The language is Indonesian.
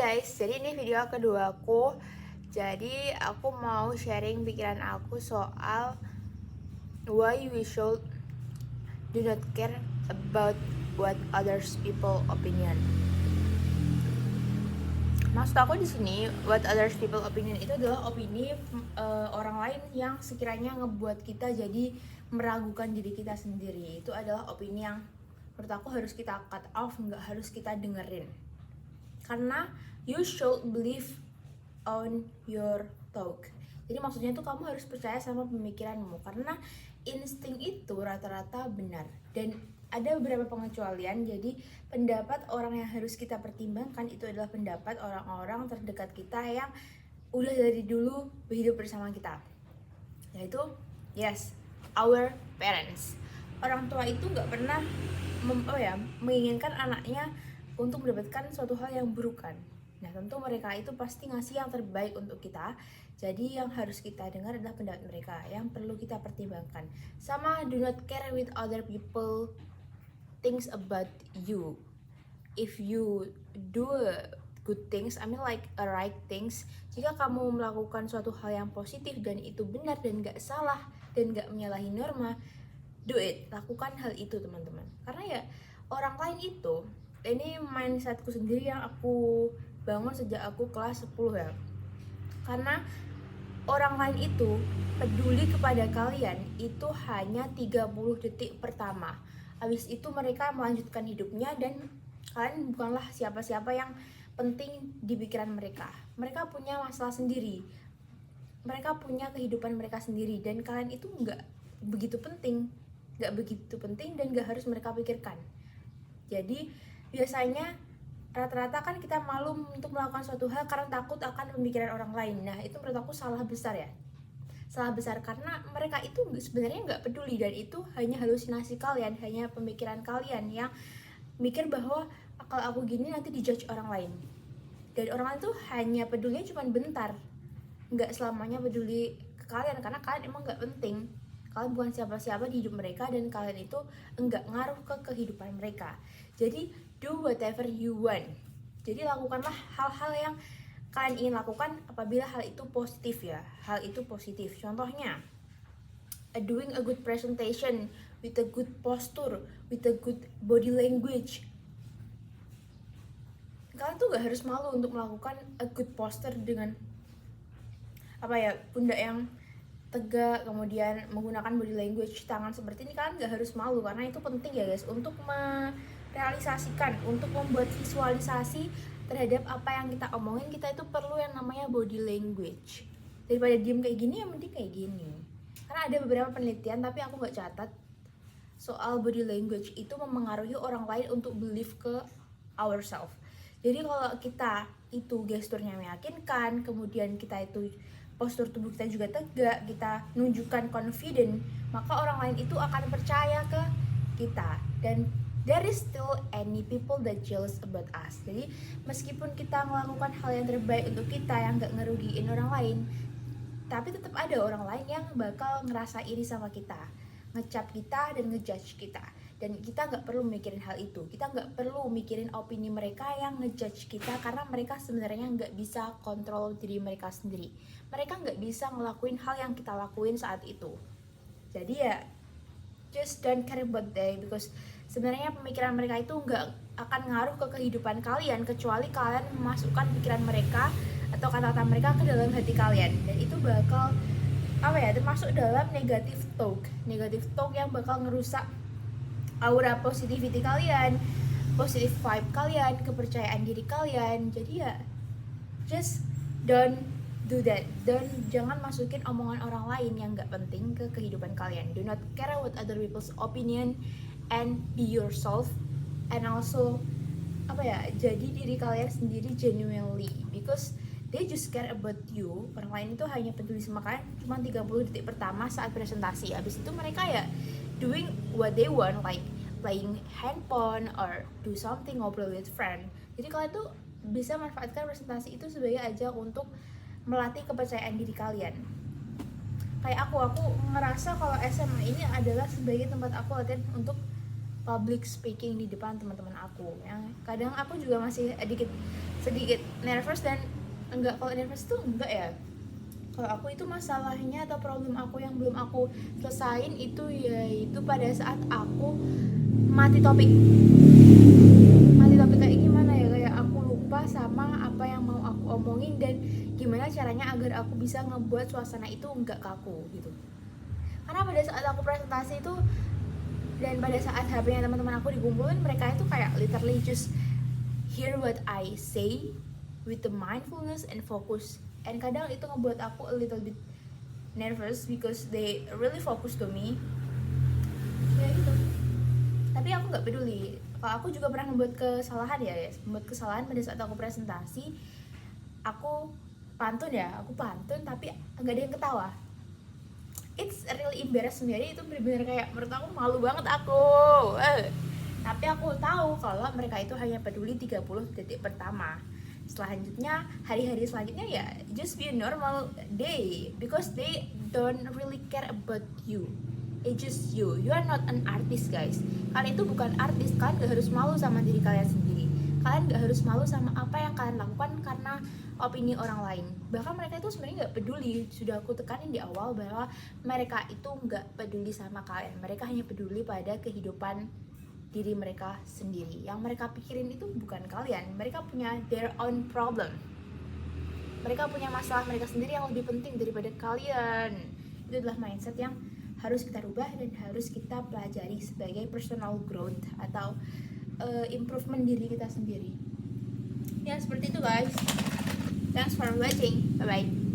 guys, jadi ini video kedua aku. Jadi aku mau sharing pikiran aku soal why we should do not care about what others people opinion. Maksud aku di sini, what others people opinion itu adalah opini orang lain yang sekiranya ngebuat kita jadi meragukan diri kita sendiri. Itu adalah opini yang menurut aku harus kita cut off, nggak harus kita dengerin. Karena you should believe on your talk. Jadi maksudnya tuh kamu harus percaya sama pemikiranmu, karena insting itu rata-rata benar. Dan ada beberapa pengecualian. Jadi pendapat orang yang harus kita pertimbangkan itu adalah pendapat orang-orang terdekat kita yang udah dari dulu hidup bersama kita, yaitu yes, our parents. Orang tua itu nggak pernah menginginkan anaknya untuk mendapatkan suatu hal yang buruk kan. Nah tentu mereka itu pasti ngasih yang terbaik untuk kita. Jadi yang harus kita dengar adalah pendapat mereka, yang perlu kita pertimbangkan. Sama do not care with other people things about you. If you do good things, I mean like right things, jika kamu melakukan suatu hal yang positif dan itu benar dan gak salah dan gak menyalahi norma, do it, lakukan hal itu teman-teman. Karena ya orang lain itu, ini mindsetku sendiri yang aku bangun sejak aku kelas 10 ya. Karena orang lain itu peduli kepada kalian itu hanya 30 detik pertama. Habis itu mereka melanjutkan hidupnya dan kalian bukanlah siapa-siapa yang penting di pikiran mereka. Mereka punya masalah sendiri, mereka punya kehidupan mereka sendiri, dan kalian itu nggak begitu penting dan nggak harus mereka pikirkan. Jadi biasanya rata-rata kan kita malu untuk melakukan suatu hal karena takut akan pemikiran orang lain. Nah itu menurut aku salah besar ya. Salah besar karena mereka itu sebenarnya nggak peduli, dan itu hanya halusinasi kalian, hanya pemikiran kalian yang mikir bahwa kalau aku gini nanti dijudge orang lain. Dan orang lain tuh hanya pedulinya cuma bentar, nggak selamanya peduli ke kalian, karena kalian emang nggak penting. Kalian bukan siapa-siapa di hidup mereka, dan kalian itu enggak ngaruh ke kehidupan mereka. Jadi do whatever you want. Jadi lakukanlah hal-hal yang kalian ingin lakukan apabila hal itu positif ya. Hal itu positif. Contohnya, doing a good presentation with a good posture, with a good body language. Kalian tuh gak harus malu untuk melakukan a good posture dengan pundak yang tegak, kemudian menggunakan body language tangan seperti ini. Kalian gak harus malu, karena itu penting ya guys, untuk merealisasikan, untuk membuat visualisasi terhadap apa yang kita omongin. Kita itu perlu yang namanya body language. Daripada diem kayak gini, yang penting kayak gini. Karena ada beberapa penelitian, tapi aku gak catat, soal body language itu memengaruhi orang lain untuk believe ke ourselves. Jadi kalau kita itu gesturnya meyakinkan, kemudian kita itu postur tubuh kita juga tegak, kita nunjukkan confident, maka orang lain itu akan percaya ke kita. Dan there is still any people that jealous about us. Jadi meskipun kita melakukan hal yang terbaik untuk kita yang gak ngerugiin orang lain, tapi tetap ada orang lain yang bakal ngerasa iri sama kita, ngecap kita dan ngejudge kita. Dan kita gak perlu mikirin hal itu. Kita gak perlu mikirin opini mereka yang ngejudge kita, karena mereka sebenarnya gak bisa kontrol diri mereka sendiri. Mereka gak bisa ngelakuin hal yang kita lakuin saat itu. Jadi ya just don't care about them, because sebenarnya pemikiran mereka itu gak akan ngaruh ke kehidupan kalian, kecuali kalian memasukkan pikiran mereka atau kata-kata mereka ke dalam hati kalian. Dan itu bakal termasuk dalam negative talk yang bakal ngerusak aura positivity kalian, positive vibe kalian, kepercayaan diri kalian. Jadi ya just don't do that. Jangan masukin omongan orang lain yang gak penting ke kehidupan kalian. Do not care what other people's opinion, and be yourself. And also jadi diri kalian sendiri genuinely, because they just care about you. Orang lain itu hanya peduli sama kalian cuma 30 detik pertama saat presentasi. Habis itu mereka ya doing what they want, like playing handphone or do something, ngobrol with friend. Jadi kalian tuh bisa manfaatkan presentasi itu sebagai ajang untuk melatih kepercayaan diri kalian. Kayak aku ngerasa kalau SMA ini adalah sebagai tempat aku latihan untuk public speaking di depan teman-teman aku. Yang kadang aku juga masih sedikit nervous, dan enggak, kalau nervous tuh enggak ya. Kalau aku itu masalahnya atau problem aku yang belum aku selesain itu yaitu pada saat aku mati topik kayak gimana ya, kayak aku lupa sama apa yang mau aku omongin dan gimana caranya agar aku bisa ngebuat suasana itu enggak kaku gitu. Karena pada saat aku presentasi itu dan pada saat HP-nya teman-teman aku dikumpulin, mereka itu kayak literally just hear what I say with the mindfulness and focus, and kadang itu ngebuat aku a little bit nervous because they really focus to me ya gitu. Tapi aku nggak peduli. Kalau aku juga pernah membuat kesalahan pada saat aku presentasi. Aku pantun tapi nggak ada yang ketawa. It's really embarrassing, jadi itu benar-benar kayak menurut aku malu banget aku. Tapi aku tahu kalau mereka itu hanya peduli 30 detik pertama. Selanjutnya, hari-hari selanjutnya ya just be a normal day because they don't really care about you. It's just you are not an artist guys. Kalian itu bukan artis, kalian gak harus malu sama diri kalian sendiri. Kalian gak harus malu sama apa yang kalian lakukan karena opini orang lain. Bahkan mereka itu sebenarnya gak peduli. Sudah aku tekanin di awal bahwa mereka itu gak peduli sama kalian. Mereka hanya peduli pada kehidupan diri mereka sendiri. Yang mereka pikirin itu bukan kalian. Mereka punya their own problem. Mereka punya masalah mereka sendiri yang lebih penting daripada kalian. Itu adalah mindset yang harus kita rubah dan harus kita pelajari sebagai personal growth atau improvement diri kita sendiri. Ya seperti itu guys. Thanks for watching. Bye bye.